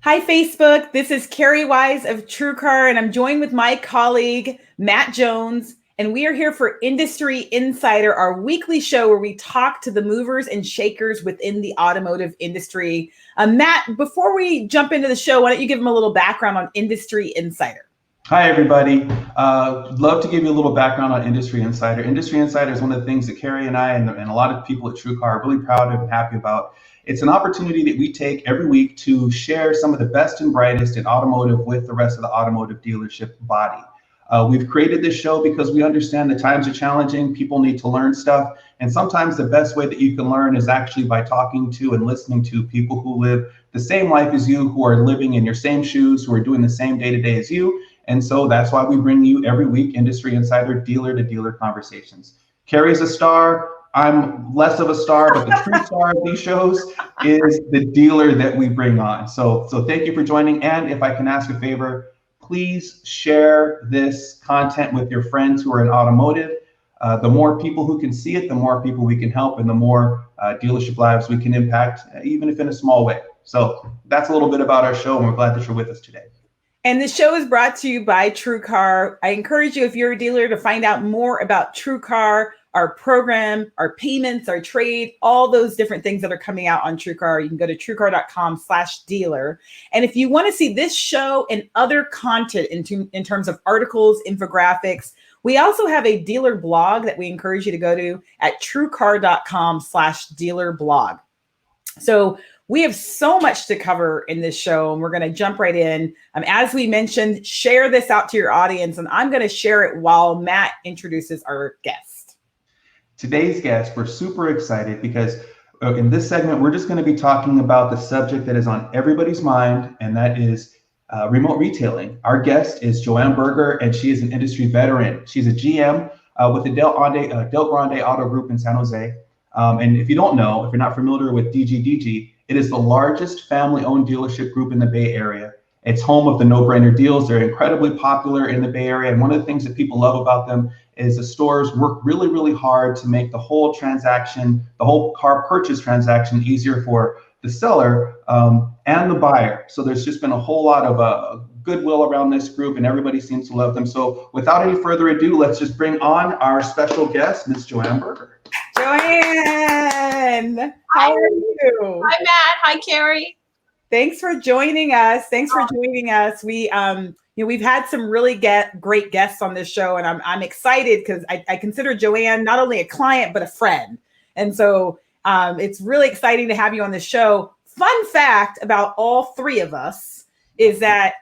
Hi, Facebook. This is Carrie Wise of TrueCar, and I'm joined with my colleague, Matt Jones. And we are here for Industry Insider, our weekly show where we talk to the movers and shakers within the automotive industry. Matt, before we jump into the show, why don't you give them a little background on Industry Insider? Hi, everybody. Love to give you a little background on Industry Insider. Industry Insider is one of the things that Carrie and I and a lot of people at TrueCar are really proud of and happy about. It's an opportunity that we take every week to share some of the best and brightest in automotive with the rest of the automotive dealership body. We've created this show because we understand the times are challenging. People need to learn stuff. And sometimes the best way that you can learn is actually by talking to and listening to people who live the same life as you, who are living in your same shoes, who are doing the same day-to-day as you. And so that's why we bring you every week Industry Insider dealer-to-dealer conversations. Carrie's a star. I'm less of a star, but the true star of these shows is the dealer that we bring on. So thank you for joining. And if I can ask a favor, please share this content with your friends who are in automotive. The more people who can see it, the more people we can help, and the more dealership lives we can impact, even if in a small way. So that's a little bit about our show, and we're glad that you're with us today. And the show is brought to you by TrueCar. I encourage you, if you're a dealer, to find out more about TrueCar, our program, our payments, our trade, all those different things that are coming out on TrueCar. You can go to truecar.com/dealer. And if you want to see this show and other content in terms of articles, infographics, we also have a dealer blog that we encourage you to go to at truecar.com/dealer blog. So we have so much to cover in this show, and we're going to jump right in. As we mentioned, share this out to your audience, and I'm going to share it while Matt introduces our guest. Today's guest, we're super excited because in this segment, we're just going to be talking about the subject that is on everybody's mind, and that is remote retailing. Our guest is Joanne Burgherr, and she is an industry veteran. She's a GM with the Del Grande Auto Group in San Jose. And if you don't know, if you're not familiar with DGDG, it is the largest family-owned dealership group in the Bay Area. It's home of the no-brainer deals. They're incredibly popular in the Bay Area. And one of the things that people love about them is the stores work really, really hard to make the whole transaction, the whole car purchase transaction easier for the seller and the buyer. So there's just been a whole lot of goodwill around this group, and everybody seems to love them. So without any further ado, let's just bring on our special guest, Ms. Joanne Burgherr. Joanne, how are you? Hi, Matt. Hi, Carrie. Thanks for joining us. We, we've had some really great guests on this show, and I'm excited because I consider Joanne not only a client but a friend, and so it's really exciting to have you on the show. Fun fact about all three of us is that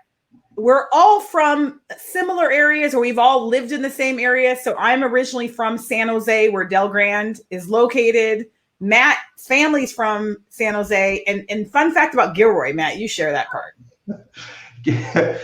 we're all from similar areas, or we've all lived in the same area. So I'm originally from San Jose, where Del Grande is located. Matt's family's from San Jose. And fun fact about Gilroy, Matt, you share that part. Yeah.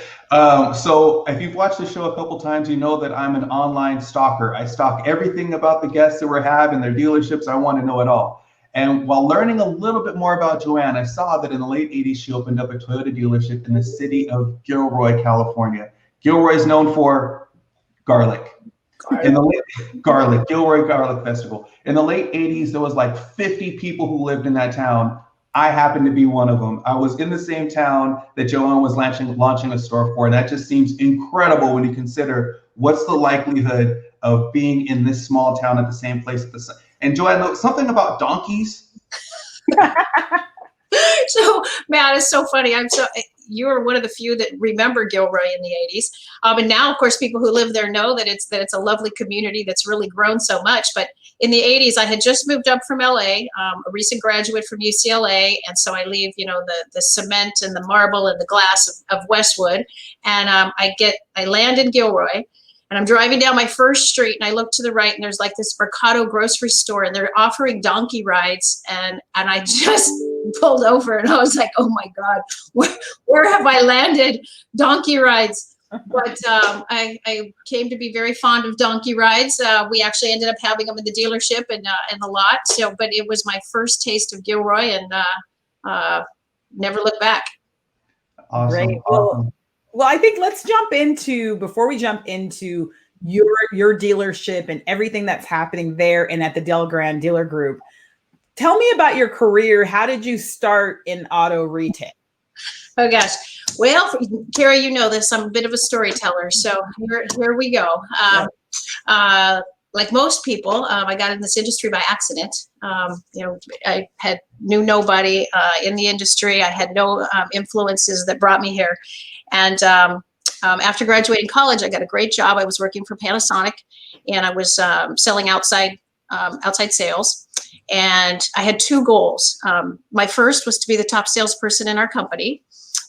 So if you've watched the show a couple times, you know that I'm an online stalker. I stalk everything about the guests that we have and their dealerships. I want to know it all. And while learning a little bit more about Joanne, I saw that in the late 80s, she opened up a Toyota dealership in the city of Gilroy, California. Gilroy is known for garlic. Gilroy Garlic Festival. In the late 80s, there was like 50 people who lived in that town. I happened to be one of them. I was in the same town that Joanne was launching a store for. And that just seems incredible when you consider what's the likelihood of being in this small town at the same place at the same. And Joanne, something about donkeys. So, Matt, it's so funny. You're one of the few that remember Gilroy in the 80s. And now, of course, people who live there know that it's a lovely community that's really grown so much. But in the 80s, I had just moved up from LA, a recent graduate from UCLA. And so I leave, the cement and the marble and the glass of Westwood. And I land in Gilroy. And I'm driving down my first street, and I look to the right, and there's like this Mercado grocery store, and they're offering donkey rides. And I just pulled over, and I was like, oh my God, where have I landed? Donkey rides. But I came to be very fond of donkey rides. We actually ended up having them in the dealership and in the lot. So, but it was my first taste of Gilroy, and never looked back. Awesome. Great. Well, I think before we jump into your dealership and everything that's happening there and at the Del Grande Dealer Group, tell me about your career. How did you start in auto retail? Oh gosh. Well, Carrie, you know this. I'm a bit of a storyteller, so here we go. Like most people, I got in this industry by accident. I knew nobody in the industry. I had no influences that brought me here. And after graduating college, I got a great job. I was working for Panasonic, and I was selling outside sales. And I had two goals. My first was to be the top salesperson in our company.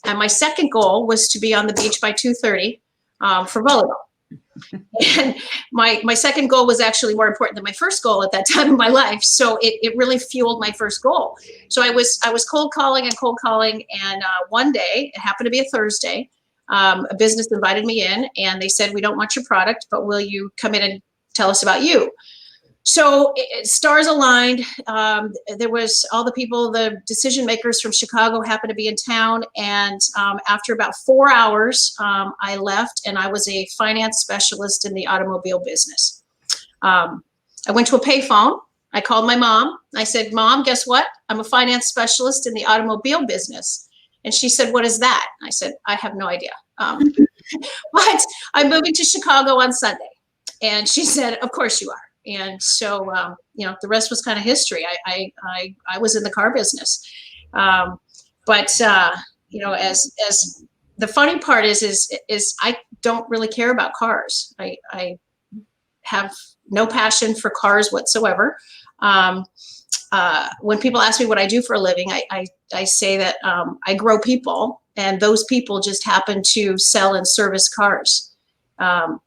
And my second goal was to be on the beach by 2:30 for volleyball. And my second goal was actually more important than my first goal at that time in my life. So it really fueled my first goal. So I was cold calling, and one day, it happened to be a Thursday, a business invited me in, and they said, "We don't want your product, but will you come in and tell us about you?" So stars aligned. There was all the people, the decision makers from Chicago happened to be in town. And after about 4 hours, I left, and I was a finance specialist in the automobile business. I went to a payphone. I called my mom. I said, "Mom, guess what? I'm a finance specialist in the automobile business." And she said, "What is that?" I said, "I have no idea. But I'm moving to Chicago on Sunday." And she said, "Of course you are." And so, the rest was kind of history. I was in the car business. But as the funny part is I don't really care about cars. I have no passion for cars whatsoever. When people ask me what I do for a living, I say that I grow people, and those people just happen to sell and service cars.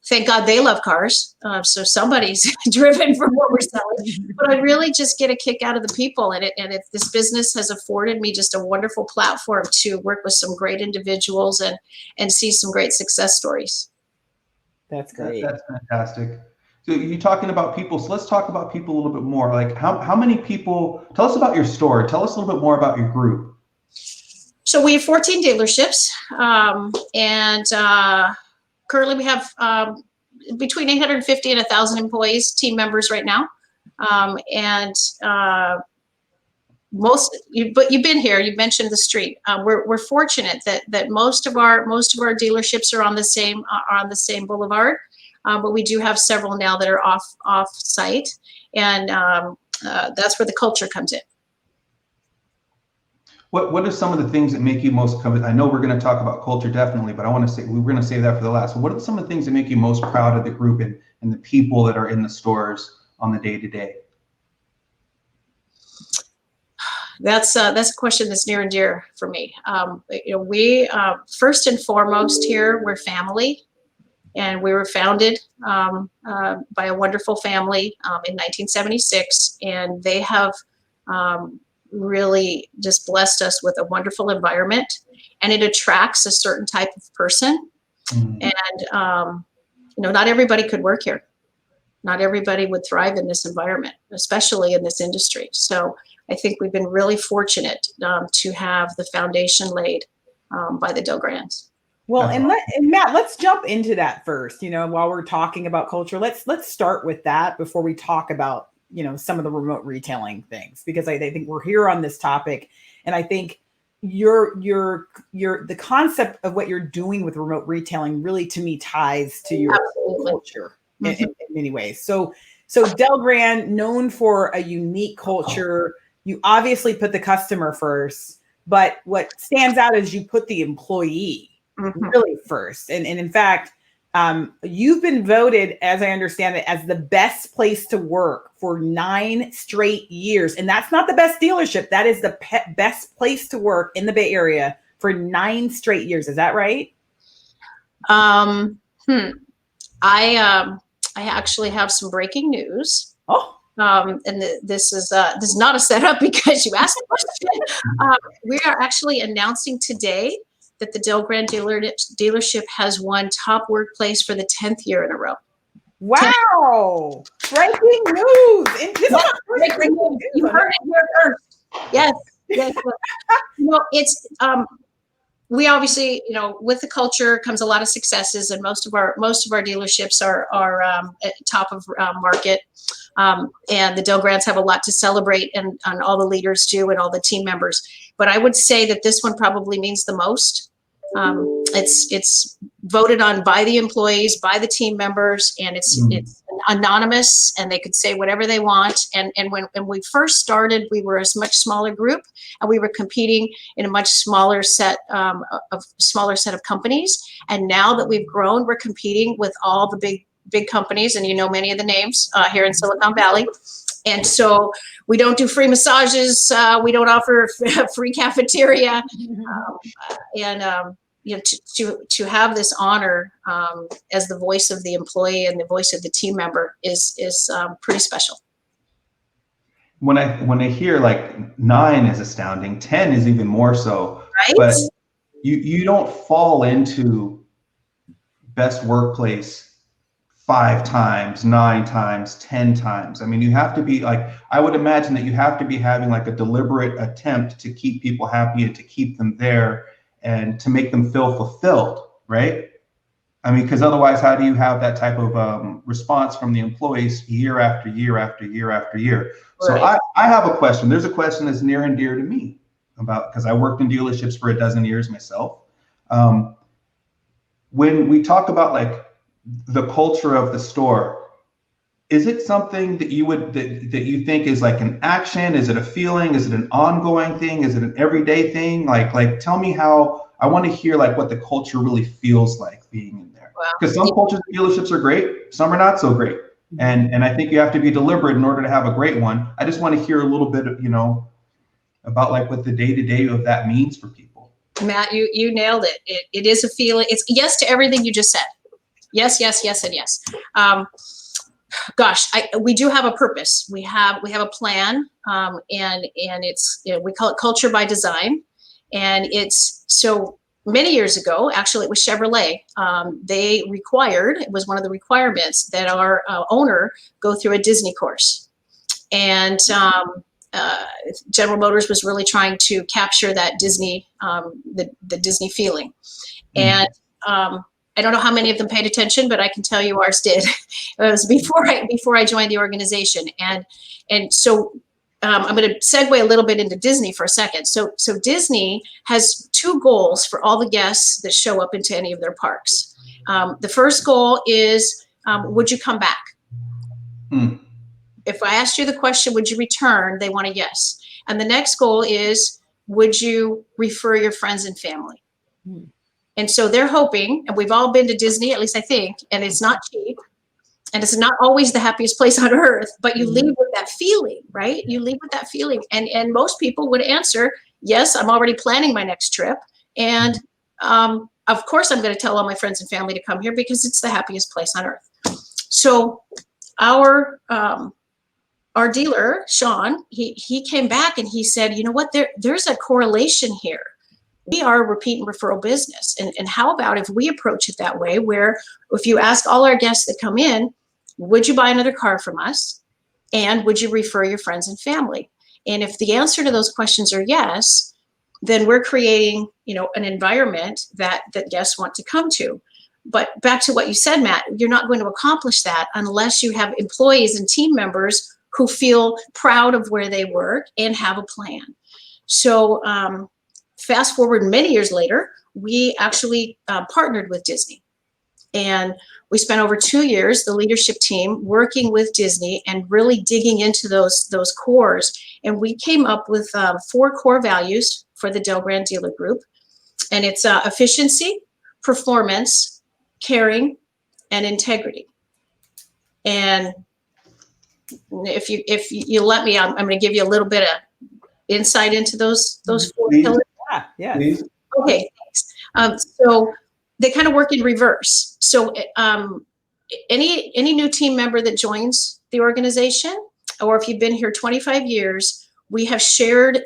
Thank God they love cars. So somebody's driven for what we're selling, but I really just get a kick out of the people. And if this business has afforded me just a wonderful platform to work with some great individuals and see some great success stories. That's great. That's fantastic. So you're talking about people. So let's talk about people a little bit more. Like how many people, tell us about your store. Tell us a little bit more about your group. So we have 14 dealerships, and currently we have between 850 and 1,000 employees, team members right now. But you've been here, you mentioned the street. We're fortunate that most of our dealerships are on the same boulevard. But we do have several now that are off site. And that's where the culture comes in. What are some of the things that make you most coveted? I know we're going to talk about culture definitely, but we're going to save that for the last. So what are some of the things that make you most proud of the group and the people that are in the stores on the day-to-day? That's a question that's near and dear for me. We first and foremost here, we're family, and we were founded by a wonderful family in 1976, and they have really just blessed us with a wonderful environment, and it attracts a certain type of person. And not everybody could work here. Not everybody would thrive in this environment, especially in this industry. So I think we've been really fortunate to have the foundation laid by the Delgrands. Well, and Matt, let's jump into that first. While we're talking about culture, let's start with that before we talk about some of the remote retailing things, because I think we're here on this topic, and I think the concept of what you're doing with remote retailing really, to me, ties to your culture in many ways. So Delgrand, known for a unique culture, you obviously put the customer first, but what stands out is you put the employee really first, and in fact, you've been voted, as I understand it, as the best place to work for 9 straight years. And that's not the best dealership. That is the best place to work in the Bay Area for 9 straight years. Is that right? I actually have some breaking news. Oh. And this is not a setup because you asked a question. We are actually announcing today that the Delgrand dealership has won top workplace for the 10th year in a row. Wow! Breaking news! Breaking news. You heard it here first. Yes. It's we obviously, with the culture comes a lot of successes, and most of our dealerships are at top of market. And the Del Grands have a lot to celebrate, and all the leaders do, and all the team members. But I would say that this one probably means the most. It's voted on by the employees, by the team members, and it's anonymous, and they could say whatever they want. And when we first started, we were a much smaller group, and we were competing in a much smaller set of companies. And now that we've grown, we're competing with all the big companies, and many of the names here in Silicon Valley. And so we don't do free massages. We don't offer free cafeteria. To have this honor as the voice of the employee and the voice of the team member is pretty special. When I hear like 9 is astounding, 10 is even more so. Right? But you don't fall into best workplace 5 times, 9 times, 10 times. I mean, you have to be I would imagine that you have to be having like a deliberate attempt to keep people happy and to keep them there and to make them feel fulfilled, right? I mean, because otherwise, how do you have that type of response from the employees year after year after year after year? Right. So I have a question. There's a question that's near and dear to me because I worked in dealerships for 12 years myself. When we talk about like the culture of the store, is it something that that you think is like an action? Is it a feeling? Is it an ongoing thing? Is it an everyday thing? Like tell me how. I want to hear like what the culture really feels like being in there. Because some cultures of dealerships are great, some are not so great, and I think you have to be deliberate in order to have a great one. I just want to hear a little bit of about like what the day-to-day of that means for people. Matt, you nailed it. It is a feeling. It's yes to everything you just said. Yes, yes, yes, and yes. Gosh, we do have a purpose. We have a plan, and it's we call it culture by design, and it's so many years ago. Actually, it was Chevrolet. They required, it was one of the requirements that our owner go through a Disney course, and General Motors was really trying to capture that Disney, the Disney feeling, and I don't know how many of them paid attention, but I can tell you ours did. It was before I joined the organization, and so I'm going to segue a little bit into Disney for a second. So Disney has 2 goals for all the guests that show up into any of their parks. The first goal is, would you come back? If I asked you the question, would you return? They want a yes. And the next goal is, would you refer your friends and family? And so they're hoping, and we've all been to Disney, at least I think, and it's not cheap, and it's not always the happiest place on earth, but you leave with that feeling, right? You leave with that feeling. And most people would answer, yes, I'm already planning my next trip. And of course, I'm going to tell all my friends and family to come here because it's the happiest place on earth. So our dealer, Sean, he came back and he said, you know what, there's a correlation here. We are a repeat and referral business. And how about if we approach it that way, where if you ask all our guests that come in, would you buy another car from us? And would you refer your friends and family? And if the answer to those questions are yes, then we're creating, an environment that guests want to come to. But back to what you said, Matt, you're not going to accomplish that unless you have employees and team members who feel proud of where they work and have a plan. So fast forward many years later, we actually partnered with Disney. And we spent over 2 years, the leadership team, working with Disney and really digging into those cores. And we came up with 4 core values for the Del Grand Dealer Group. And it's efficiency, performance, caring, and integrity. And if you let me, I'm going to give you a little bit of insight into those 4 pillars. Yeah. Okay, thanks. So they kind of work in reverse. So any new team member that joins the organization, or if you've been here 25 years, we have shared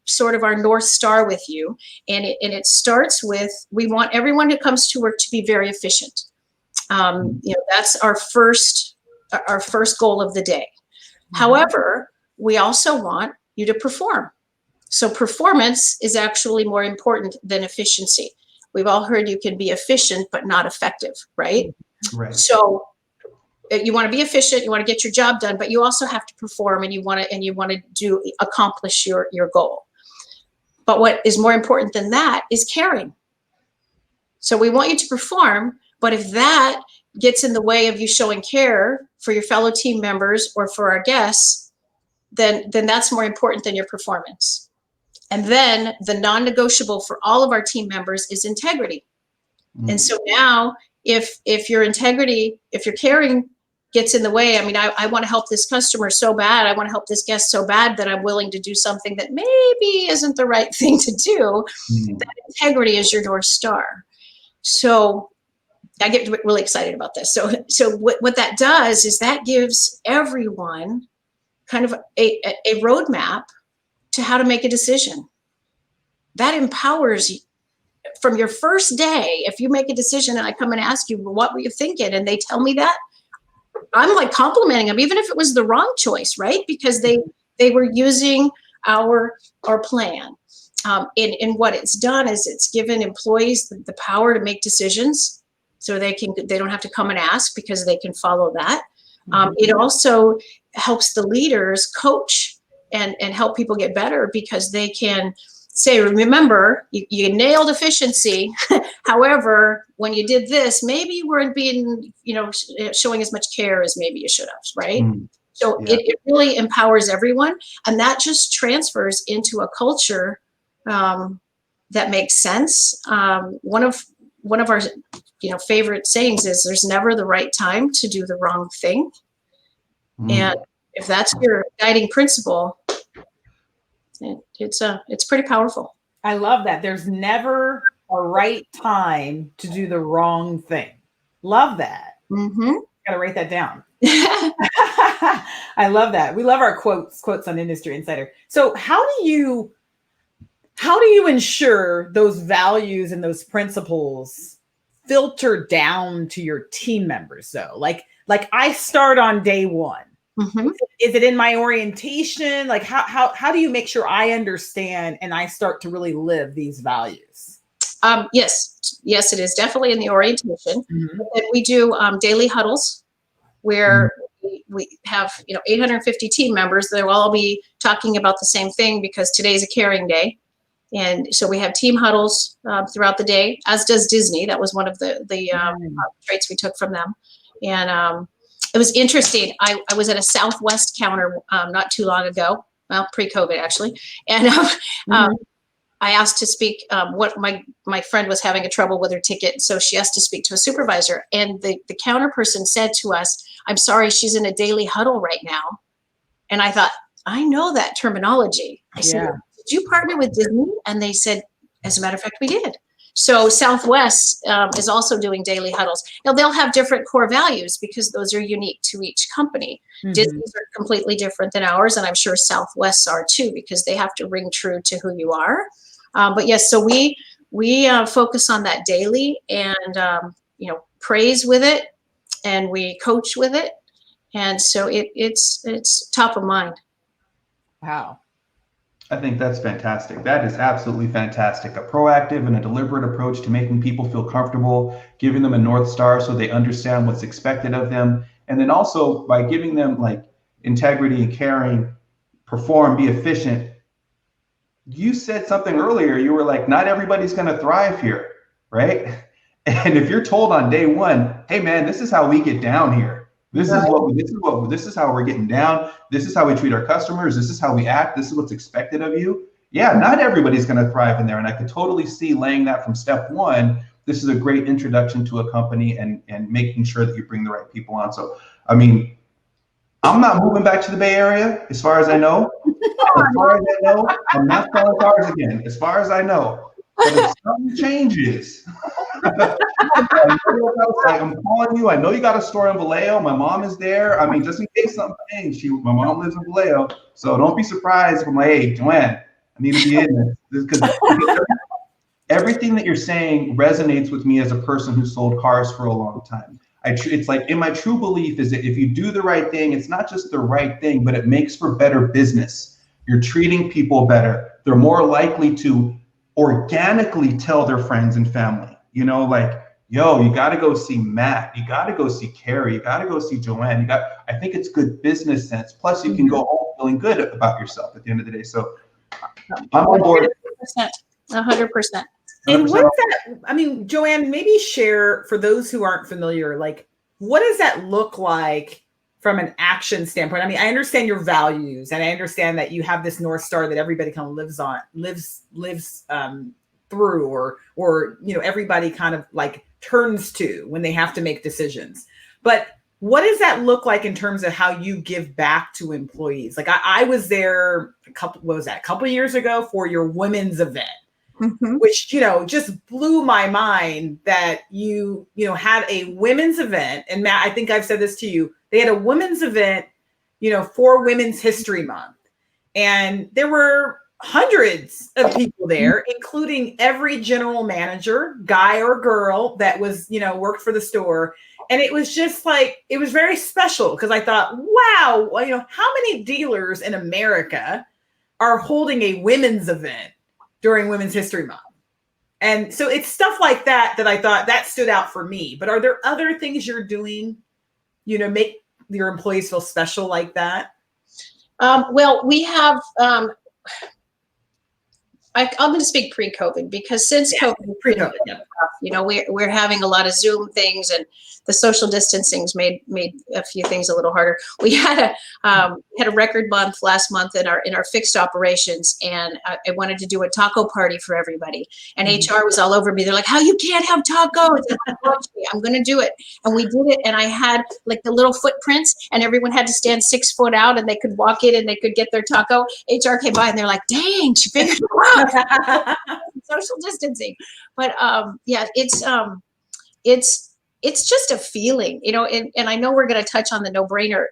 sort of our North Star with you. And it starts with, we want everyone who comes to work to be very efficient. That's our first goal of the day. However, we also want you to perform. So performance is actually more important than efficiency. We've all heard you can be efficient, but not effective, right? Right. So you want to be efficient, you want to get your job done, but you also have to perform, and you want to accomplish your goal. But what is more important than that is caring. So we want you to perform, but if that gets in the way of you showing care for your fellow team members or for our guests, then that's more important than your performance. And then the non-negotiable for all of our team members is integrity. And so now if your integrity, if your caring gets in the way, I mean, I want to help this customer so bad, I want to help this guest so bad that I'm willing to do something that maybe isn't the right thing to do. That integrity is your North Star. So I get really excited about this. So what that does is that gives everyone kind of a roadmap to how to make a decision. That empowers you. From your first day, if you make a decision and I come and ask you, well, what were you thinking? And they tell me that, I'm like complimenting them, even if it was the wrong choice, right? Because they were using our plan. And what it's done is it's given employees the power to make decisions, so they don't have to come and ask, because they can follow that. It also helps the leaders coach and help people get better, because they can say, remember, you nailed efficiency. However, when you did this, maybe you weren't being, showing as much care as maybe you should have, right? So it really empowers everyone, and that just transfers into a culture that makes sense. One of our favorite sayings is, there's never the right time to do the wrong thing. And if that's your guiding principle, it's pretty powerful. I love that. There's never a right time to do the wrong thing. Love that. Got to write that down. I love that. We love our quotes on Industry Insider. So how do you ensure those values and those principles filter down to your team members though? Like I start on day one. Is it in my orientation? Like how do you make sure I understand and I start to really live these values? Yes, it is definitely in the orientation. And we do daily huddles where we have 850 team members. They'll all be talking about the same thing, because today's a caring day. And so we have team huddles throughout the day, as does Disney. That was one of the traits we took from them. And it was interesting. I was at a Southwest counter not too long ago, well, pre-COVID actually, and I asked to speak. What my friend was having a trouble with her ticket, so she asked to speak to a supervisor. And the counter person said to us, "I'm sorry, she's in a daily huddle right now." And I thought, I know that terminology. I said, "Did you partner with Disney?" And they said, "As a matter of fact, we did." So Southwest is also doing daily huddles. Now they'll have different core values, because those are unique to each company. Disney's are completely different than ours, and I'm sure Southwest's are too, because they have to ring true to who you are. But yes, so we focus on that daily, and praise with it, and we coach with it, and so it's top of mind. Wow. I think that's fantastic. That is absolutely fantastic. A proactive and a deliberate approach to making people feel comfortable, giving them a North Star so they understand what's expected of them. And then also by giving them like integrity and caring, perform, be efficient. You said something earlier, you were like, not everybody's going to thrive here, right? And if you're told on day one, hey man, this is how we get down here. This is how we're getting down. This is how we treat our customers. This is how we act. This is what's expected of you. Yeah, not everybody's going to thrive in there. And I could totally see laying that from step one. This is a great introduction to a company and making sure that you bring the right people on. So, I mean, I'm not moving back to the Bay Area, as far as I know. As far as I know, I'm not selling cars again, as far as I know. But if something changes, I'm calling you. I know you got a store in Vallejo. My mom is there. I mean, just in case something changed, my mom lives in Vallejo. So don't be surprised if I'm like, hey, Joanne, I need to be in this. Because everything that you're saying resonates with me as a person who sold cars for a long time. It's like, in my true belief is that if you do the right thing, it's not just the right thing, but it makes for better business. You're treating people better. they're more likely to organically tell their friends and family, you know, like, yo, you got to go see Matt. You got to go see Carrie. You got to go see Joanne. I think it's good business sense. Plus, you can go home feeling good about yourself at the end of the day. So I'm on board. 100%. And what is that? I mean, Joanne, maybe share for those who aren't familiar, like, what does that look like from an action standpoint? I mean, I understand your values, and I understand that you have this North Star that everybody kind of lives through, or you know, everybody kind of like turns to when they have to make decisions. But what does that look like in terms of how you give back to employees? Like I was there a couple years ago for your women's event, which, you know, just blew my mind that you had a women's event. And Matt, I think I've said this to you. They had a women's event, you know, for Women's History Month. And there were hundreds of people there, including every general manager, guy or girl, that was, you know, worked for the store. And it was just like, it was very special because I thought, wow, well, you know, how many dealers in America are holding a women's event during Women's History Month? And so it's stuff like that I thought that stood out for me. But are there other things you're doing, you know, make your employees feel special like that? Well, we have, I'm going to speak pre-COVID, because since COVID, you know, we're having a lot of Zoom things, and the social distancing's made a few things a little harder. We had a record month last month in our fixed operations, and I wanted to do a taco party for everybody. And HR was all over me. They're like, "How you can't have tacos?" I'm going to do it, and we did it. And I had like the little footprints, and everyone had to stand 6 foot out, and they could walk in and they could get their taco. HR came by and they're like, "Dang, she figured it out." Social distancing, but yeah, it's just a feeling, you know. And I know we're going to touch on the no-brainer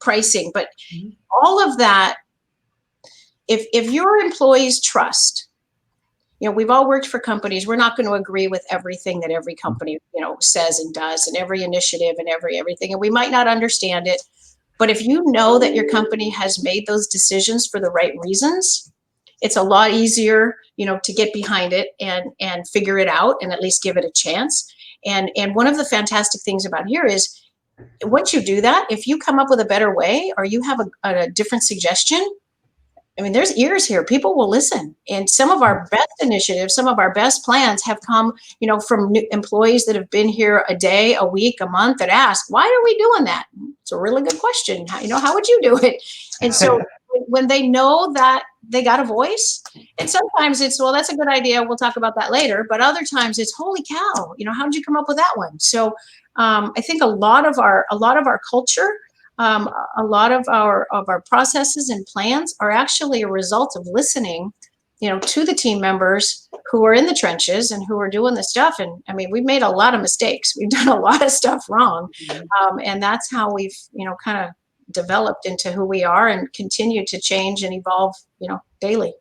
pricing, but all of that, if your employees trust, you know, we've all worked for companies. We're not going to agree with everything that every company, you know, says and does, and every initiative and everything, and we might not understand it. But if you know that your company has made those decisions for the right reasons, it's a lot easier, you know, to get behind it and figure it out, and at least give it a chance. And one of the fantastic things about here is, once you do that, if you come up with a better way, or you have a different suggestion, I mean, there's ears here. People will listen. And some of our best initiatives, some of our best plans have come, you know, from new employees that have been here a day, a week, a month, that ask, "Why are we doing that?" It's a really good question. How would you do it? And so when they know that they got a voice, and sometimes it's, "Well, that's a good idea, we'll talk about that later." But other times it's, "Holy cow, you know, how did you come up with that one?" So I think a lot of our culture, a lot of our processes and plans are actually a result of listening, you know, to the team members who are in the trenches and who are doing the stuff. And I mean, we've made a lot of mistakes. We've done a lot of stuff wrong. And that's how we've, you know, kind of developed into who we are, and continue to change and evolve, you know, daily.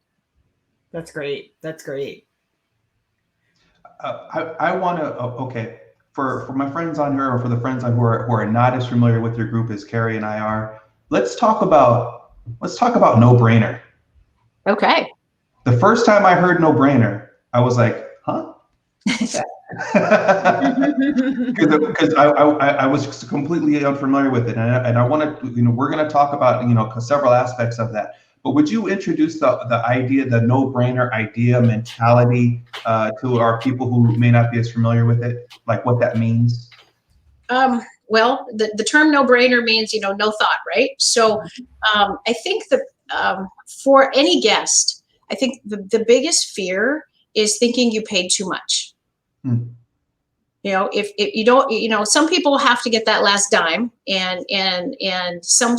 That's great. That's great. I want to, okay, for my friends on here, or for the friends on who are not as familiar with your group as Carrie and I are, let's talk about no-brainer. Okay. The first time I heard no-brainer, I was like, huh? Because I was completely unfamiliar with it, and I want to, you know, we're going to talk about, you know, several aspects of that. But would you introduce the idea, the no-brainer idea, mentality, to our people who may not be as familiar with it, like what that means? Well, the term no-brainer means, you know, no thought, right? So I think that for any guest, I think the biggest fear is thinking you paid too much. You know, if you don't, you know, some people have to get that last dime, and some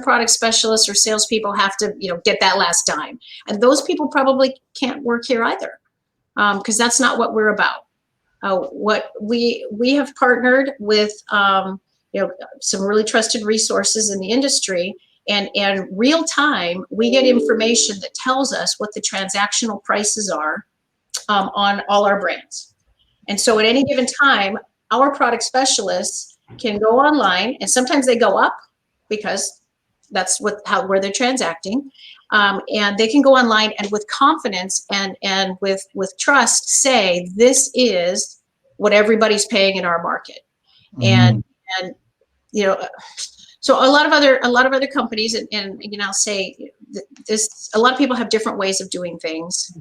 product specialists or salespeople have to, you know, get that last dime, and those people probably can't work here either, because that's not what we're about. What we have partnered with, you know, some really trusted resources in the industry, and real time we get information that tells us what the transactional prices are on all our brands. And so at any given time, our product specialists can go online, and sometimes they go up because that's where they're transacting. And they can go online and with confidence and with trust say, this is what everybody's paying in our market. And you know, so a lot of other companies, and you know, say this, a lot of people have different ways of doing things,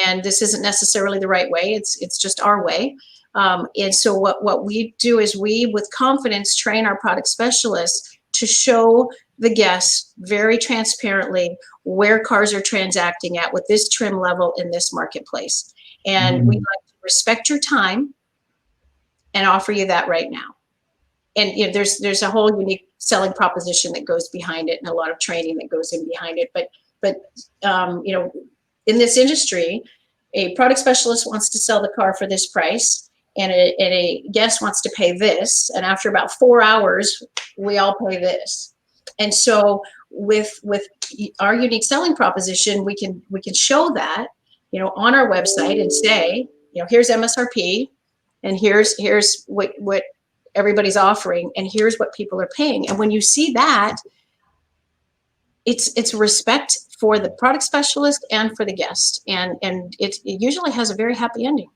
and this isn't necessarily the right way. It's just our way. And so what we do is we, with confidence, train our product specialists to show the guests very transparently where cars are transacting at with this trim level in this marketplace. And we like to respect your time and offer you that right now. And you know, there's a whole unique selling proposition that goes behind it, and a lot of training that goes in behind it. But you know, in this industry, a product specialist wants to sell the car for this price, and a guest wants to pay this. And after about 4 hours, we all pay this. And so with our unique selling proposition, we can show that, you know, on our website and say, you know, here's MSRP, and here's what everybody's offering, and here's what people are paying. And when you see that, it's respect for the product specialist and for the guest, and it usually has a very happy ending.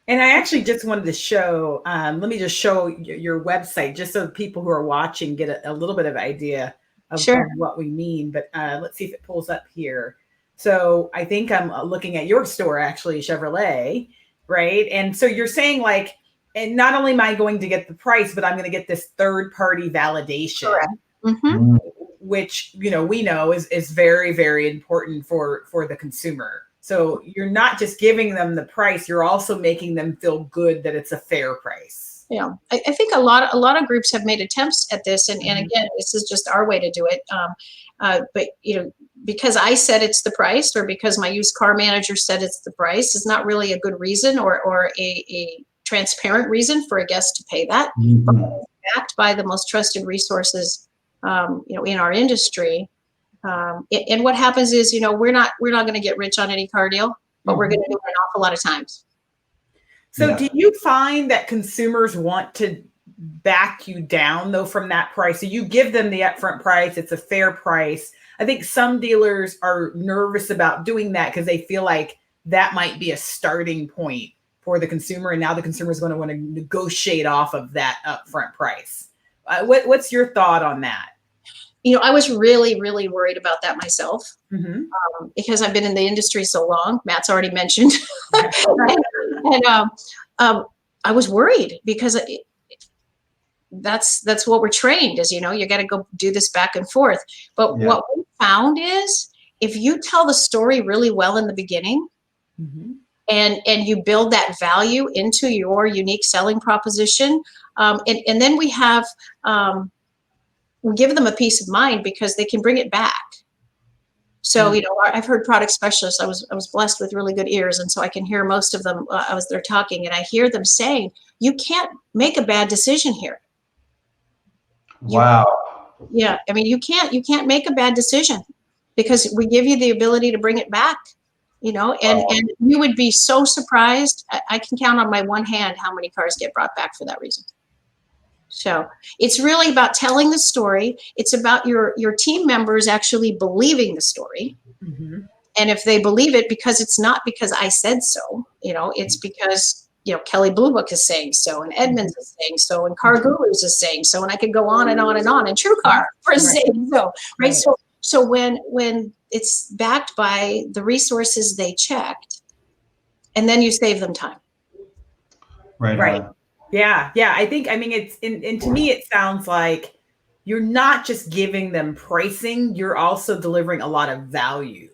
And I actually just wanted to show, let me just show your website, just so people who are watching get a little bit of idea of, Sure. of what we mean. But let's see if it pulls up here. So I think I'm looking at your store, actually, Chevrolet, right? And so you're saying, like, and not only am I going to get the price, but I'm going to get this third-party validation. Correct. Which, you know, we know is very, very important for the consumer. So you're not just giving them the price, you're also making them feel good that it's a fair price. Yeah, I think a lot of groups have made attempts at this, and again, this is just our way to do it. But you know, because I said it's the price, or because my used car manager said it's the price, is not really a good reason or a transparent reason for a guest to pay that. But backed by the most trusted resources, you know, in our industry. And what happens is, you know, we're not going to get rich on any car deal, but we're going to do it an awful lot of times. So do you find that consumers want to back you down, though, from that price? So you give them the upfront price, it's a fair price. I think some dealers are nervous about doing that because they feel like that might be a starting point for the consumer, and now the consumer is going to want to negotiate off of that upfront price. What's your thought on that? You know, I was really, really worried about that myself, because I've been in the industry so long. Matt's already mentioned, and I was worried because that's what we're trained as. You know, you got to go do this back and forth. But what we found is, if you tell the story really well in the beginning, and you build that value into your unique selling proposition, and then we have. We give them a peace of mind because they can bring it back. So, you know, I've heard product specialists, I was blessed with really good ears. And so I can hear most of them as they're talking, and I hear them saying, you can't make a bad decision here. Wow. Yeah. I mean, you can't make a bad decision because we give you the ability to bring it back, you know, and you would be so surprised. I can count on my one hand how many cars get brought back for that reason. So it's really about telling the story. It's about your team members actually believing the story. And if they believe it, because it's not because I said so, you know, it's because, you know, Kelly Blue Book is saying so, and Edmunds is saying so, and Car Gurus is saying so, and I could go on and on and on, and TrueCar is saying so, right? So when it's backed by the resources they checked, and then you save them time. Right. Yeah. I think, I mean, and to me, it sounds like you're not just giving them pricing, you're also delivering a lot of value.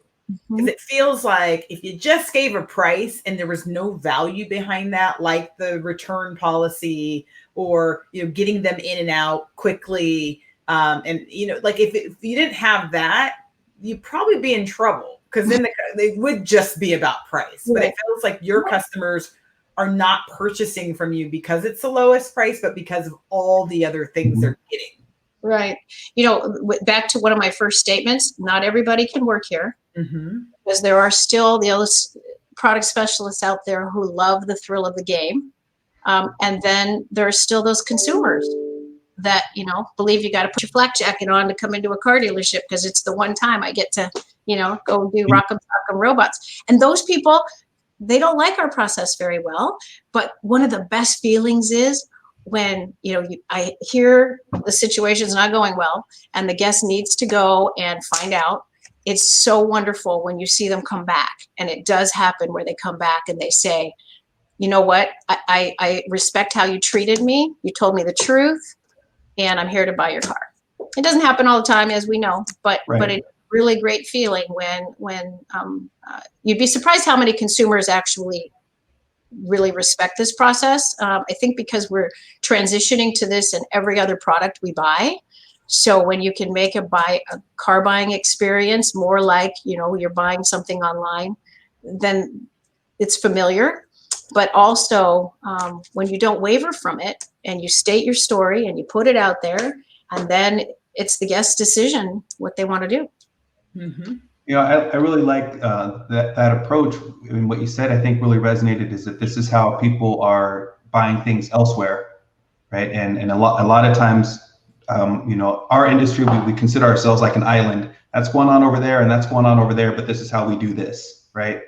Because it feels like if you just gave a price and there was no value behind that, like the return policy, or, you know, getting them in and out quickly. And, you know, like if you didn't have that, you'd probably be in trouble, because then they would just be about price. But it feels like your customers are not purchasing from you because it's the lowest price, but because of all the other things they're getting. Right. You know, back to one of my first statements, not everybody can work here, because there are still the product specialists out there who love the thrill of the game. And then there are still those consumers that, you know, believe you got to put your flak jacket on to come into a car dealership because it's the one time I get to, you know, go do rock'em sock'em robots. And those people, they don't like our process very well. But one of the best feelings is when, you know, I hear the situation's not going well and the guest needs to go and find out. It's so wonderful when you see them come back. And it does happen where they come back and they say, you know what, I respect how you treated me. You told me the truth and I'm here to buy your car. It doesn't happen all the time, as we know, but it's a really great feeling when you'd be surprised how many consumers actually really respect this process. I think because we're transitioning to this in every other product we buy. So when you can make a car buying experience more like, you know, you're buying something online, then it's familiar. But also when you don't waver from it and you state your story and you put it out there, and then it's the guest's decision what they want to do. Mm-hmm. You know, I really like that approach. I mean, what you said, I think really resonated is that this is how people are buying things elsewhere, right? And a lot of times, you know, our industry, we consider ourselves like an island. That's going on over there and that's going on over there, but this is how we do this, right?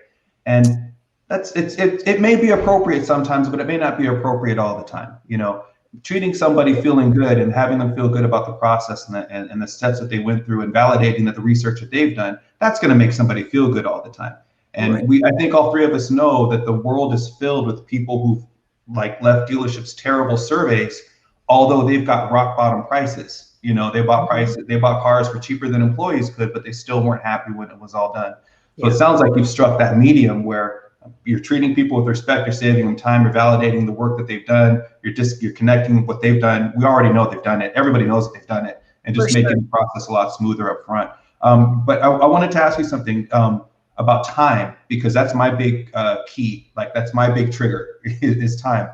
And it may be appropriate sometimes, but it may not be appropriate all the time. You know, treating somebody feeling good and having them feel good about the process and the steps that they went through and validating that the research that they've done, that's going to make somebody feel good all the time. And I think all three of us know that the world is filled with people who've like left dealerships terrible surveys, although they've got rock bottom prices. You know, they bought cars for cheaper than employees could, but they still weren't happy when it was all done. So it sounds like you've struck that medium where you're treating people with respect, you're saving them time, you're validating the work that they've done, you're connecting with what they've done. We already know they've done it. Everybody knows that they've done it, and just making the process a lot smoother up front. But I wanted to ask you something about time, because that's my big key. Like that's my big trigger is time.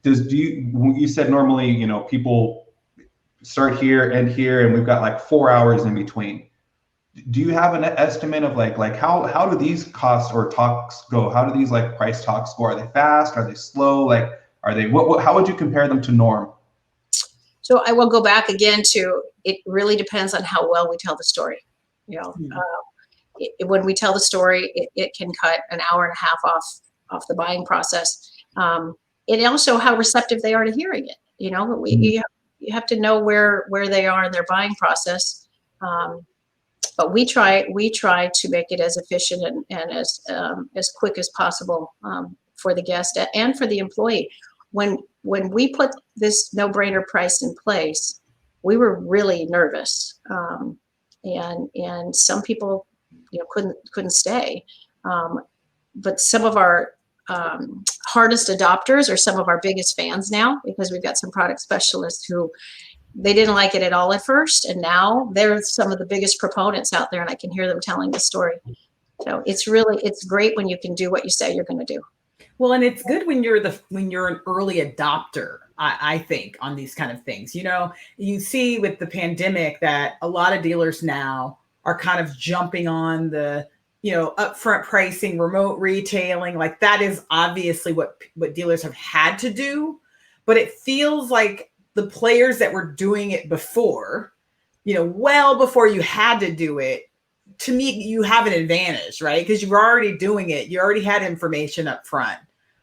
You said normally, you know, people start here, end here, and we've got like 4 hours in between. Do you have an estimate of like how do these costs or talks go? How do these like price talks go? Are they fast? Are they slow? Like, are they, how would you compare them to norm? So I will go back again to, it really depends on how well we tell the story. You know, when we tell the story, it can cut an hour and a half off the buying process. And also how receptive they are to hearing it. You know, you have to know where they are in their buying process. But we try to make it as efficient and as quick as possible for the guest and for the employee. When we put this no-brainer price in place, we were really nervous, and some people, you know, couldn't stay. But some of our hardest adopters are some of our biggest fans now, because we've got some product specialists who they didn't like it at all at first, and now they're some of the biggest proponents out there, and I can hear them telling the story. So it's great when you can do what you say you're going to do. Well, and it's good when you're an early adopter, I think, on these kind of things. You know, you see with the pandemic that a lot of dealers now are kind of jumping on the, you know, upfront pricing, remote retailing. Like that is obviously what dealers have had to do, but it feels like the players that were doing it before, you know, well before you had to do it, to me, you have an advantage, right? Because you were already doing it. You already had information up front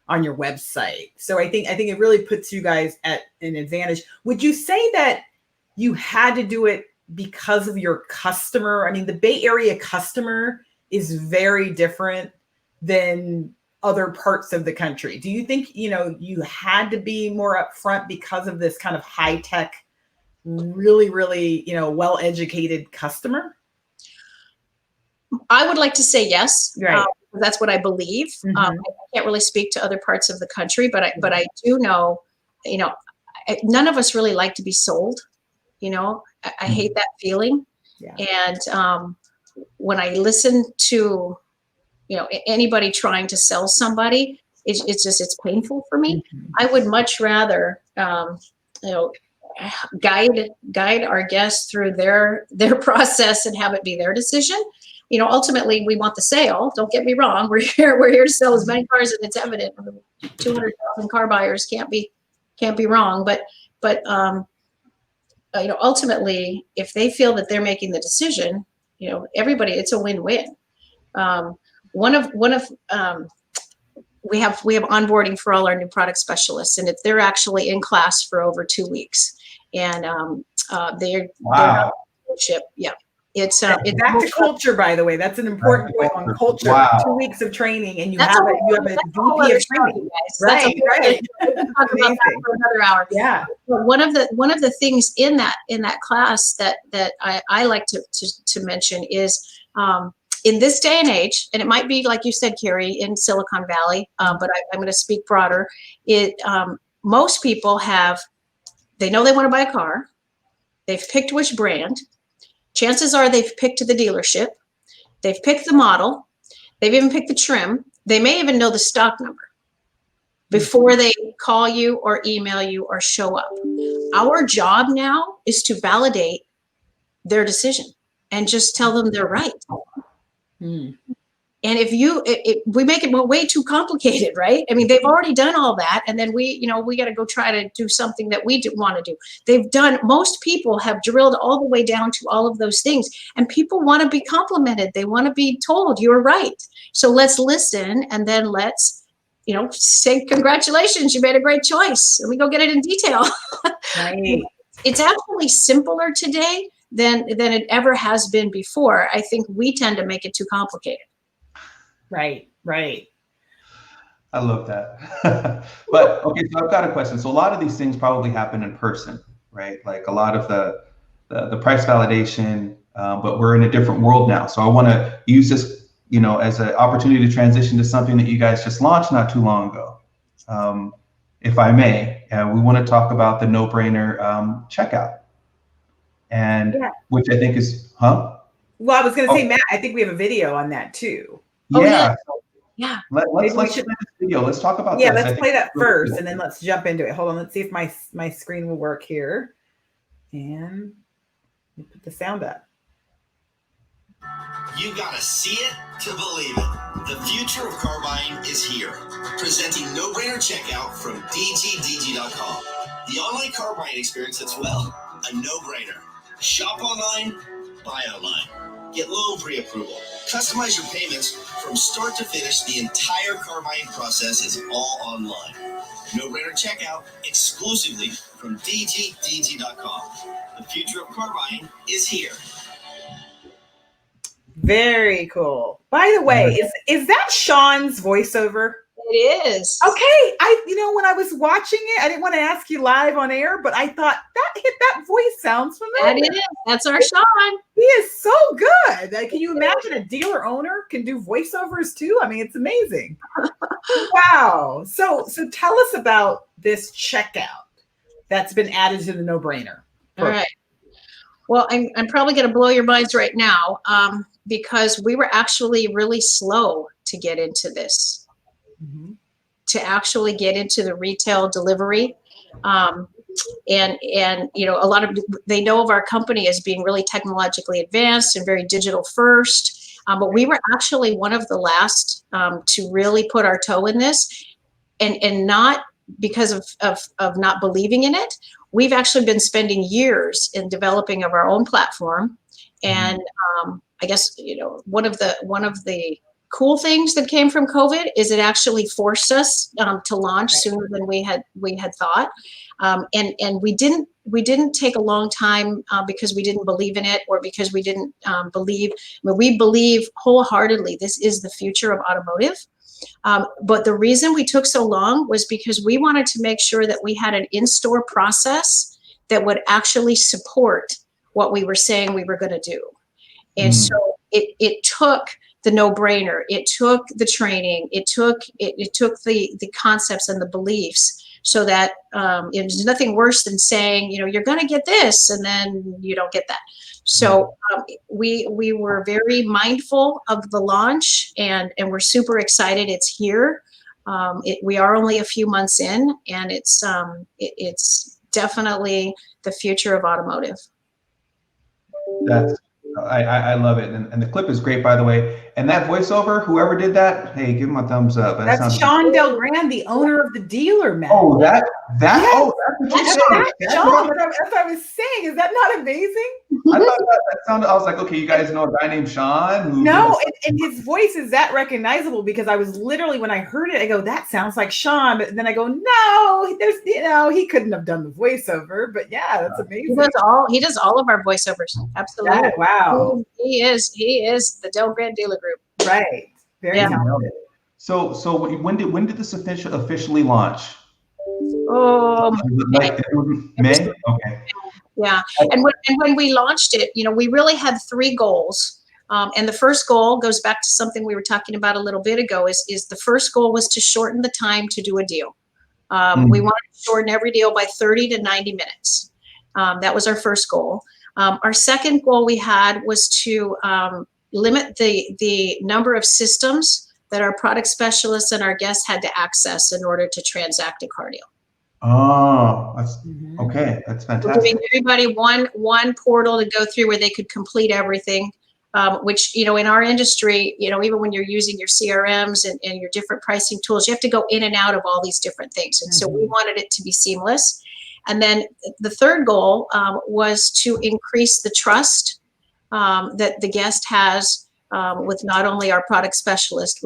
on your website. So I think it really puts you guys at an advantage. Would you say that you had to do it because of your customer? I mean, the Bay Area customer is very different than other parts of the country. Do you think, you know, you had to be more upfront because of this kind of high tech, really, really, you know, well-educated customer? I would like to say yes. Right. That's what I believe. I can't really speak to other parts of the country, but I do know, you know, none of us really like to be sold. You know, I hate that feeling. Yeah. And when I listen to, you know, anybody trying to sell somebody, it's painful for me. I would much rather, you know, guide our guests through their process and have it be their decision. You know, ultimately we want the sale. Don't get me wrong. We're here to sell as many cars, and it's evident 200,000 car buyers can't be wrong. But ultimately, if they feel that they're making the decision, everybody, it's a win-win. One of we have onboarding for all our new product specialists, and they're actually in class for over 2 weeks, and they're Wow. yeah. It's back to culture, by the way. That's an important point on culture. Wow. 2 weeks of training, and you have a VP of training. Right. Talk about that for another hour. Yeah. But one of the things in that class that I like to mention is in this day and age, and it might be like you said, Carrie, in Silicon Valley, but I'm going to speak broader. Most people they know they want to buy a car. They've picked which brand. Chances are they've picked the dealership. They've picked the model. They've even picked the trim. They may even know the stock number before they call you or email you or show up. Our job now is to validate their decision and just tell them they're right. And if we make it way too complicated, right? I mean, they've already done all that, and then we got to go try to do something that we want to do. Most people have drilled all the way down to all of those things, and people want to be complimented. They want to be told you're right. So let's listen, and then let's, say congratulations, you made a great choice, and we go get it in detail. Right. It's actually simpler today than it ever has been before. I think we tend to make it too complicated. Right. I love that. But okay, so I've got a question. So a lot of these things probably happen in person, right? Like a lot of the price validation, but we're in a different world now. So I want to use this, as an opportunity to transition to something that you guys just launched not too long ago. If I may, we want to talk about the no-brainer checkout, and which I think is, Well, I was going to say, Matt, I think we have a video on that too. Yeah. Yeah. Let's play this video. Let's talk about this. Let's play that first, and then let's jump into it. Hold on. Let's see if my screen will work here. And put the sound up. You gotta see it to believe it. The future of car buying is here. Presenting No-Brainer Checkout from DGDG.com. The online car buying experience that's, a no-brainer. Shop online, buy online. Get loan pre-approval. Customize your payments from start to finish. The entire car buying process is all online. No-brainer checkout exclusively from DGDG.com. The future of car buying is here. Very cool. By the way, is that Sean's voiceover? It is. Okay. When I was watching it, I didn't want to ask you live on air, but I thought that voice sounds familiar. That is. That's our Sean. He is so good. Can you imagine a dealer owner can do voiceovers too? I mean, it's amazing. Wow. So tell us about this checkout that's been added to the No-Brainer. All right. Well, I'm probably going to blow your minds right now because we were actually really slow to get into this. To actually get into the retail delivery. And a lot of, they know of our company as being really technologically advanced and very digital first. But we were actually one of the last to really put our toe in this, and not because of not believing in it. We've actually been spending years in developing of our own platform. And I guess, one of the cool things that came from COVID is it actually forced us to launch sooner than we had thought, and we didn't take a long time because we didn't believe in it or because we didn't believe. We believe wholeheartedly this is the future of automotive. But the reason we took so long was because we wanted to make sure that we had an in-store process that would actually support what we were saying we were going to do, and so it took the no-brainer. It took the training. It took the concepts and the beliefs, so that there's nothing worse than saying, you're going to get this and then you don't get that. So we were very mindful of the launch, and we're super excited it's here. We are only a few months in, and it's definitely the future of automotive. I love it. And the clip is great, by the way. And that voiceover, whoever did that, hey, give him a thumbs up. That's Sean Del Grand, the owner of the dealer, man. Oh, that. Yes. Oh, that's what you said. That's Sean. That's what I was saying. Is that not amazing? I thought that sounded. I was like, okay, you guys know a guy named Sean? Who no, and his voice is that recognizable because I was literally, when I heard it, I go, that sounds like Sean. But then I go, no, there's, he couldn't have done the voiceover. But yeah, that's amazing. He does all of our voiceovers. Absolutely. Oh, wow. He is the Del Grand Dealer Group. Right. Very talented. So when did this officially launch? May? Okay. Yeah, and when we launched it, we really had 3 goals. And the first goal goes back to something we were talking about a little bit ago. Is the first goal was to shorten the time to do a deal. We wanted to shorten every deal by 30 to 90 minutes. That was our first goal. Our second goal we had was to limit the number of systems that our product specialists and our guests had to access in order to transact a car deal. Oh, that's okay. That's fantastic. We're giving everybody one portal to go through where they could complete everything, which, in our industry, even when you're using your CRMs and your different pricing tools, you have to go in and out of all these different things. And so we wanted it to be seamless. And then the third goal was to increase the trust that the guest has with not only our product specialist,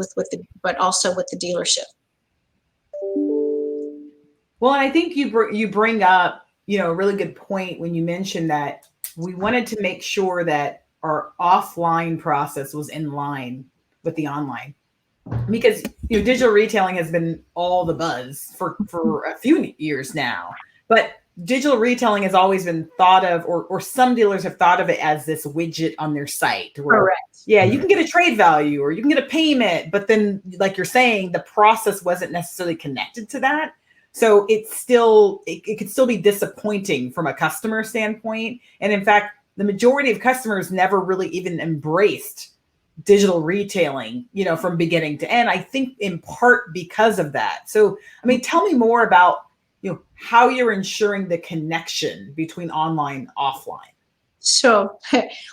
but also with the dealership. Well, and I think you bring up, a really good point when you mentioned that we wanted to make sure that our offline process was in line with the online, because digital retailing has been all the buzz for a few years now, but digital retailing has always been thought of, or some dealers have thought of it as this widget on their site. Correct. Yeah, you can get a trade value or you can get a payment, but then, like you're saying, the process wasn't necessarily connected to that. So it could still be disappointing from a customer standpoint. And in fact, the majority of customers never really even embraced digital retailing, from beginning to end. I think in part because of that. So, tell me more about, how you're ensuring the connection between online and offline. So,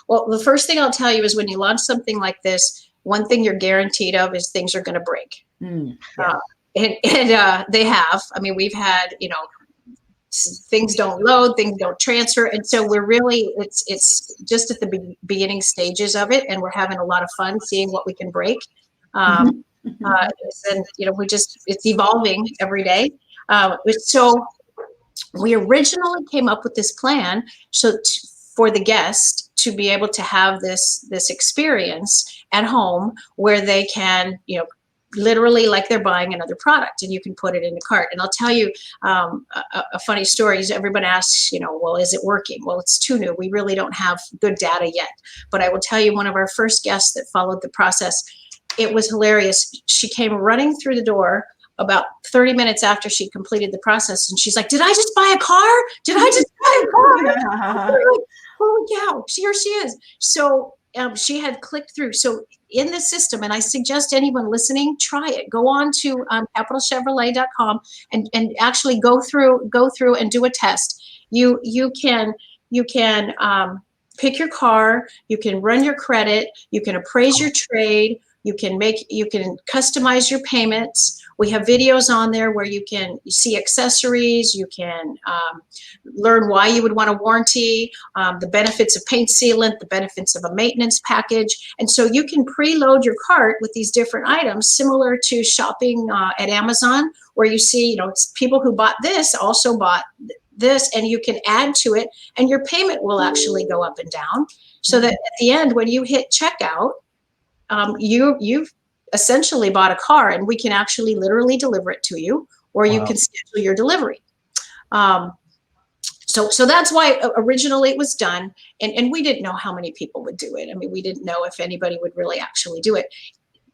well, the first thing I'll tell you is when you launch something like this, one thing you're guaranteed of is things are going to break. And they have. We've had, things don't load, things don't transfer. And so we're really, it's just at the beginning stages of it. And we're having a lot of fun seeing what we can break. And, it's evolving every day. So we originally came up with this plan for the guest to be able to have this experience at home where they can, literally like they're buying another product, and you can put it in the cart. And I'll tell you a funny story. Everyone asks, well, is it working? Well, it's too new. We really don't have good data yet. But I will tell you, one of our first guests that followed the process, it was hilarious. She came running through the door about 30 minutes after she completed the process. And she's like, did I just buy a car? Did I just buy a car? Like, holy cow, here she is. So she had clicked through. So in the system, and I suggest anyone listening, try it. Go on to capitalchevrolet.com and actually go through and do a test. You can pick your car, you can run your credit, you can appraise your trade, you can customize your payments. We have videos on there where you can see accessories, you can learn why you would want a warranty, the benefits of paint sealant, the benefits of a maintenance package. And so you can preload your cart with these different items, similar to shopping at Amazon, where you see, people who bought this also bought this, and you can add to it, and your payment will actually go up and down. So that at the end, when you hit checkout, you've essentially bought a car, and we can actually literally deliver it to you, or you can schedule your delivery. So that's why originally it was done, and we didn't know how many people would do it. We didn't know if anybody would really actually do it.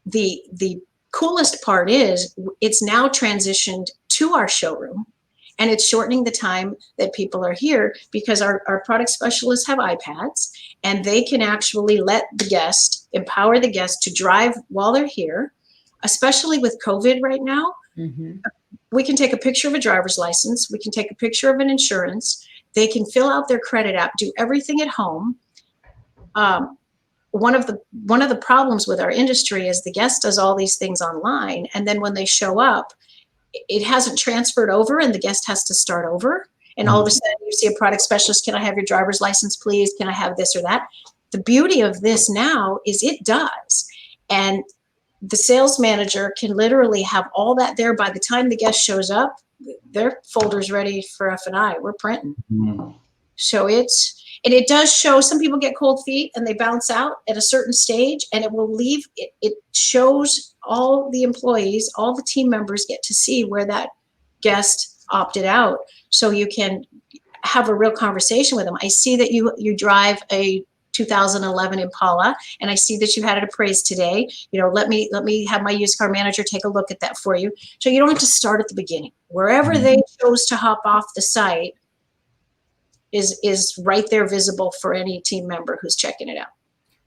The coolest part is it's now transitioned to our showroom, and it's shortening the time that people are here, because our product specialists have iPads, and they can actually empower the guest to drive while they're here, especially with COVID right now. We can take a picture of a driver's license. We can take a picture of an insurance. They can fill out their credit app, do everything at home. one of the problems with our industry is the guest does all these things online, and then when they show up, it hasn't transferred over, and the guest has to start over. And all of a sudden, you see a product specialist. Can I have your driver's license, please? Can I have this or that? The beauty of this now is it does, and the sales manager can literally have all that there. By the time the guest shows up, their folder's ready for F&I. We're printing. So it does show. Some people get cold feet and they bounce out at a certain stage, and it will leave. It shows all the employees, all the team members get to see where that guest opted out, so you can have a real conversation with them. I see that you drive a 2011 Impala, and I see that you had it appraised today. Let me have my used car manager take a look at that for you. So you don't have to start at the beginning. Wherever they chose to hop off the site is right there visible for any team member who's checking it out.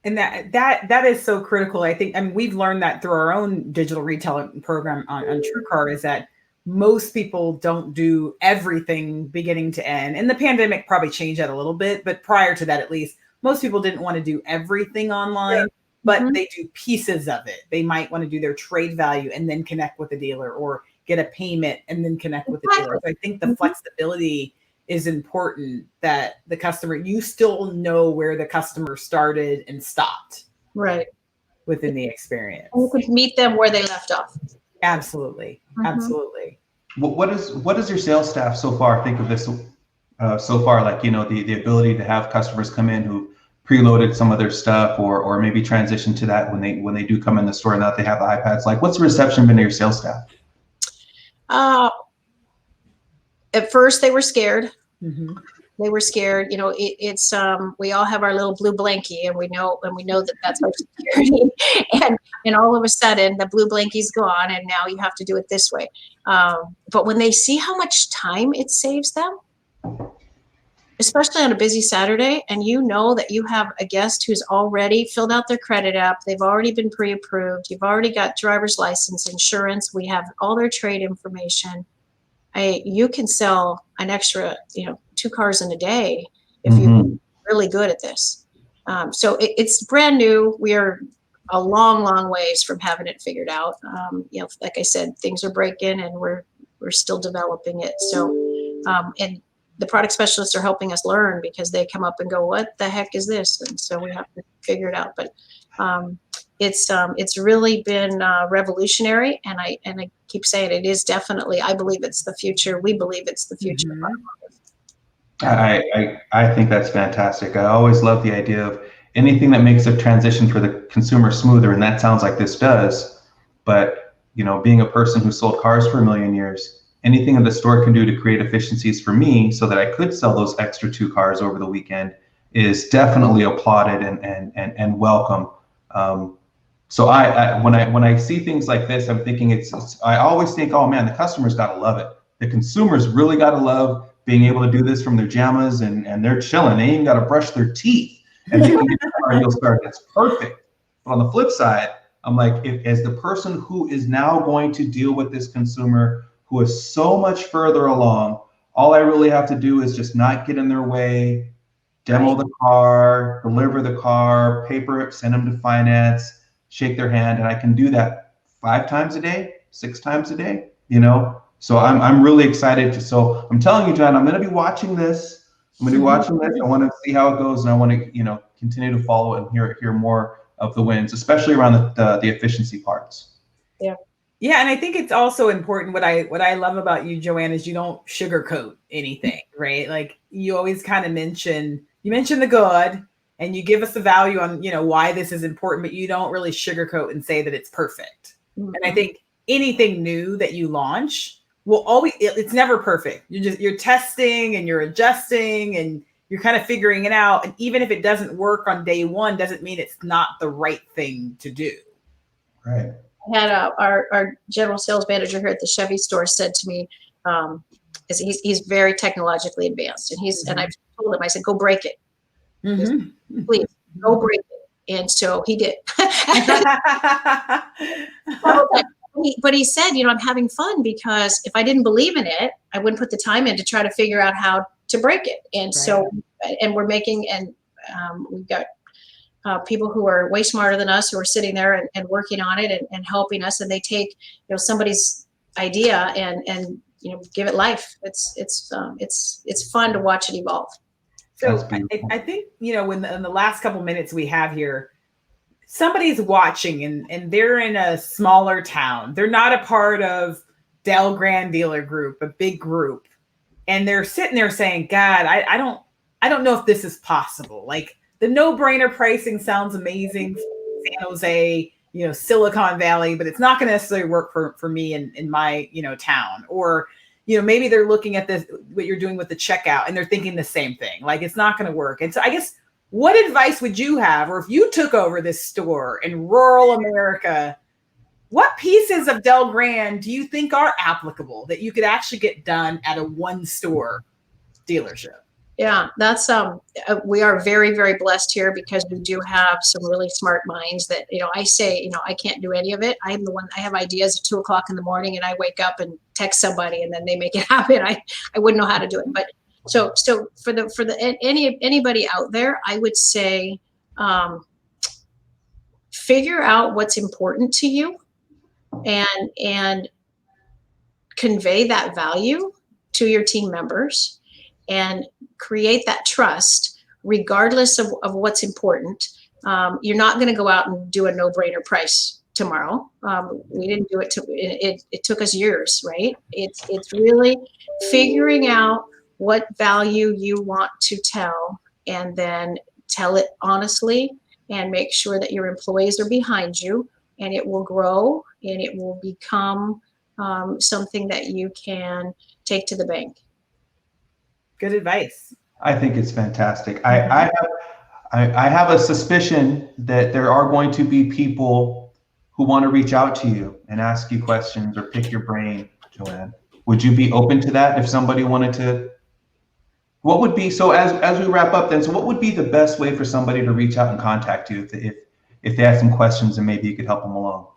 And that is so critical. I think, we've learned that through our own digital retailing program on TrueCar, is that most people don't do everything beginning to end. And the pandemic probably changed that a little bit, but prior to that, at least, most people didn't want to do everything online, but they do pieces of it. They might want to do their trade value and then connect with the dealer, or get a payment and then connect with the dealer. So I think the flexibility is important, that the customer, you still know where the customer started and stopped. Right. Within the experience. And you could meet them where they left off. Absolutely. Absolutely. What does your sales staff so far think of this so far? Like, the ability to have customers come in who preloaded some of their stuff, or maybe transition to that when they do come in the store now that they have the iPads. Like, what's the reception been to your sales staff? At first they were scared. They were scared. It's we all have our little blue blankie, and we know that that's our security. and all of a sudden the blue blankie's gone, and now you have to do it this way. But when they see how much time it saves them, especially on a busy Saturday, and that you have a guest who's already filled out their credit app, they've already been pre-approved, you've already got driver's license, insurance, we have all their trade information. You can sell an extra, 2 cars in a day if you're really good at this. So it's brand new. We are a long, long ways from having it figured out. Like I said, things are breaking, and we're still developing it. So, and the product specialists are helping us learn, because they come up and go, "What the heck is this?" And so we have to figure it out. But it's really been revolutionary, and I keep saying it is definitely. I believe it's the future. We believe it's the future. I think that's fantastic. I always love the idea of anything that makes a transition for the consumer smoother, and that sounds like this does. But being a person who sold cars for 1 million years, anything that the store can do to create efficiencies for me so that I could sell those extra 2 cars over the weekend is definitely applauded and welcome. So when I see things like this, I'm thinking I always think, oh man, the customer's got to love it. The consumers really got to love being able to do this from their jammas, and they're chilling. They ain't got to brush their teeth, and they can get the car deal started. It's perfect. But on the flip side, I'm like, as the person who is now going to deal with this consumer who is so much further along, all I really have to do is just not get in their way, demo the car, deliver the car, paper it, send them to finance, shake their hand, and I can do that 5 times a day, 6 times a day, So I'm really excited. So I'm telling you, John, I'm going to be watching this. I want to see how it goes, and I want to, continue to follow it and hear more of the wins, especially around the efficiency parts. Yeah. Yeah, and I think it's also important. What I love about you, Joanne, is you don't sugarcoat anything, right? Like, you always kind of mention the good, and you give us the value on, why this is important, but you don't really sugarcoat and say that it's perfect. And I think anything new that you launch will always, it's never perfect. You're testing and you're adjusting and you're kind of figuring it out. And even if it doesn't work on day one, doesn't mean it's not the right thing to do. Right. I had our general sales manager here at the Chevy store said to me, he's very technologically advanced, and and I've told him, I said, go break it. Please go break it. And so he did. But he said, I'm having fun, because if I didn't believe in it, I wouldn't put the time in to try to figure out how to break it. And so, and we're making, and we've got people who are way smarter than us, who are sitting there and working on it and helping us, and they take somebody's idea and give it life. It's fun to watch it evolve. So I think when in the last couple minutes we have here, somebody's watching and they're in a smaller town. They're not a part of Del Grand Dealer Group, a big group, and they're sitting there saying, "God, I don't know if this is possible." Like, the no-brainer pricing sounds amazing, San Jose, Silicon Valley, but it's not going to necessarily work for me in my town. Or maybe they're looking at this, what you're doing with the checkout, and they're thinking the same thing, like it's not going to work. And so I guess, what advice would you have, or if you took over this store in rural America, what pieces of Del Grand do you think are applicable that you could actually get done at a one-store dealership? Yeah, that's we are very, very blessed here, because we do have some really smart minds that, I say, I can't do any of it. I'm the one, I have ideas at 2:00 in the morning, and I wake up and text somebody, and then they make it happen. I wouldn't know how to do it. But so for anybody out there, I would say, figure out what's important to you and convey that value to your team members, and create that trust regardless of what's important. You're not going to go out and do a no-brainer price tomorrow. We didn't do it. It took us years, right? It's really figuring out what value you want to tell, and then tell it honestly, and make sure that your employees are behind you, and it will grow, and it will become something that you can take to the bank. Good advice. I think it's fantastic. I have a suspicion that there are going to be people who want to reach out to you and ask you questions or pick your brain, Joanne. Would you be open to that if somebody wanted to? What would be, so as we wrap up then, so what would be the best way for somebody to reach out and contact you if they had some questions and maybe you could help them along?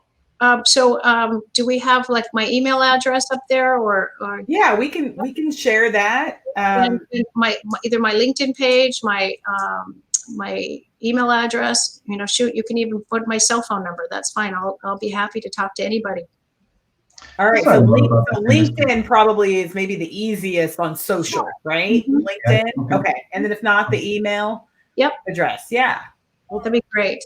Do we have like my email address up there, or? Yeah, we can share that. My either my LinkedIn page, my email address. Shoot, you can even put my cell phone number. That's fine. I'll be happy to talk to anybody. All right. So LinkedIn probably is maybe the easiest on social, right? Mm-hmm. LinkedIn. Yeah. Okay. And then if not, the email address. Yeah. Well, that'd be great.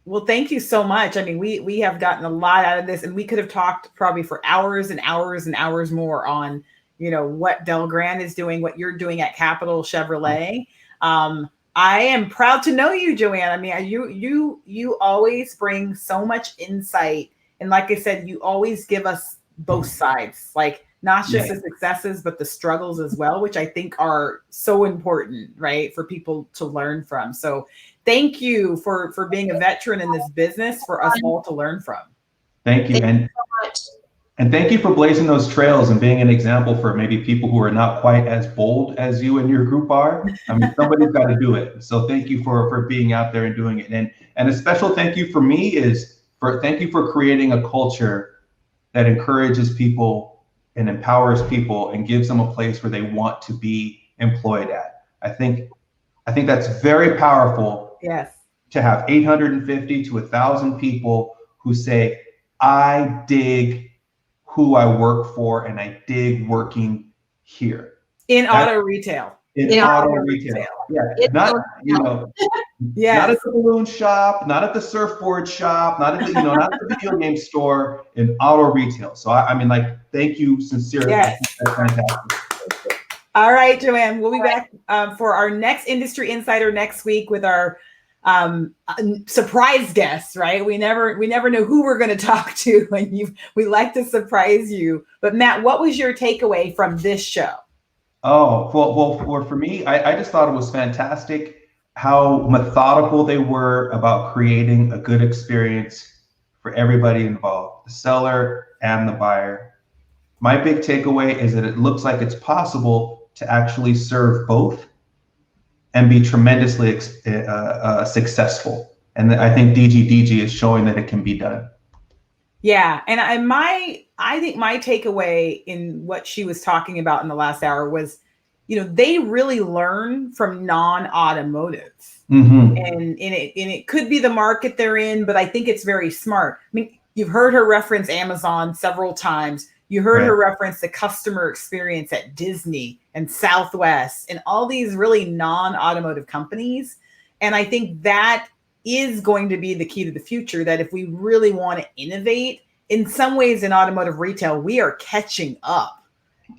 Well, thank you so much. I mean, we have gotten a lot out of this, and we could have talked probably for hours and hours and hours more on, what Del Grand is doing, what you're doing at Capital Chevrolet. I am proud to know you, Joanne. I mean, you always bring so much insight. And like I said, you always give us both sides, like not just the successes, but the struggles as well, which I think are so important, right, for people to learn from. So thank you for being a veteran in this business for us all to learn from. Thank you. Thank you so much. And thank you for blazing those trails and being an example for maybe people who are not quite as bold as you and your group are. I mean, somebody's got to do it. So thank you for being out there and doing it. And a special thank you for me thank you for creating a culture that encourages people and empowers people and gives them a place where they want to be employed at. I think that's very powerful. Yes. To have 850 to 1,000 people who say, I dig who I work for and I dig working here. Auto retail. In auto retail. Yeah. Not at the balloon shop, not at the surfboard shop, not at the, not at the video game store, in auto retail. So I mean, thank you sincerely. Yes. That's fantastic. All right, Joanne, we'll be back for our next Industry Insider next week with our surprise guests, right? We never know who we're going to talk to, and we like to surprise you. But Matt, what was your takeaway from this show? Oh, well, for me, I just thought it was fantastic how methodical they were about creating a good experience for everybody involved, the seller and the buyer. My big takeaway is that it looks like it's possible to actually serve both and be tremendously successful. And I think DG is showing that it can be done. Yeah. And I think my takeaway in what she was talking about in the last hour was they really learn from non-automotive. Mm-hmm. And it could be the market they're in, but I think it's very smart. I mean, you've heard her reference Amazon several times. You heard her reference the customer experience at Disney and Southwest and all these really non-automotive companies. And I think that is going to be the key to the future, that if we really want to innovate, in some ways in automotive retail, we are catching up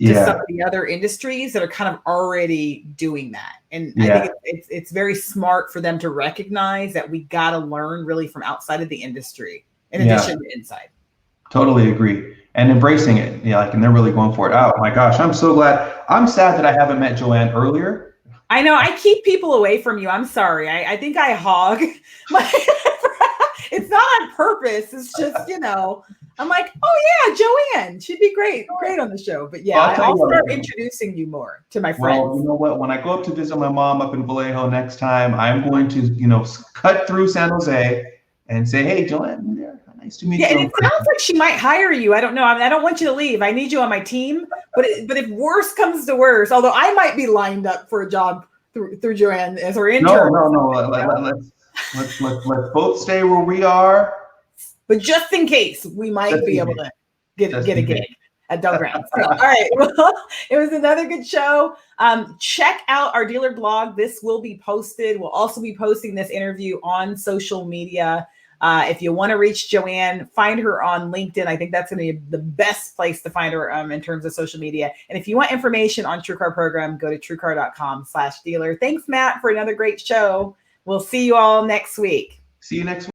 to some of the other industries that are kind of already doing that. And I think it's very smart for them to recognize that we got to learn really from outside of the industry in addition to inside. Totally agree. And embracing it. And they're really going for it. Oh my gosh, I'm so glad. I'm sad that I haven't met Joanne earlier. I know I keep people away from you. I'm sorry. I think I hog. It's not on purpose. It's just, I'm like, oh yeah, Joanne, she'd be great on the show. But I'll start introducing you more to my friends. Well, you know what? When I go up to visit my mom up in Vallejo next time, I'm going to, cut through San Jose and say, hey, Joanne, nice to meet you. And it sounds like she might hire you. I don't know. I don't want you to leave. I need you on my team. But if worse comes to worse, although I might be lined up for a job through Joanne as her intern. No. Let's both stay where we are. But just in case, we might be able to get a gig at Del Grande. So, all right. Well, it was another good show. Check out our dealer blog. This will be posted. We'll also be posting this interview on social media. If you want to reach Joanne, find her on LinkedIn. I think that's going to be the best place to find her in terms of social media. And if you want information on TrueCar program, go to truecar.com/dealer. Thanks, Matt, for another great show. We'll see you all next week. See you next week.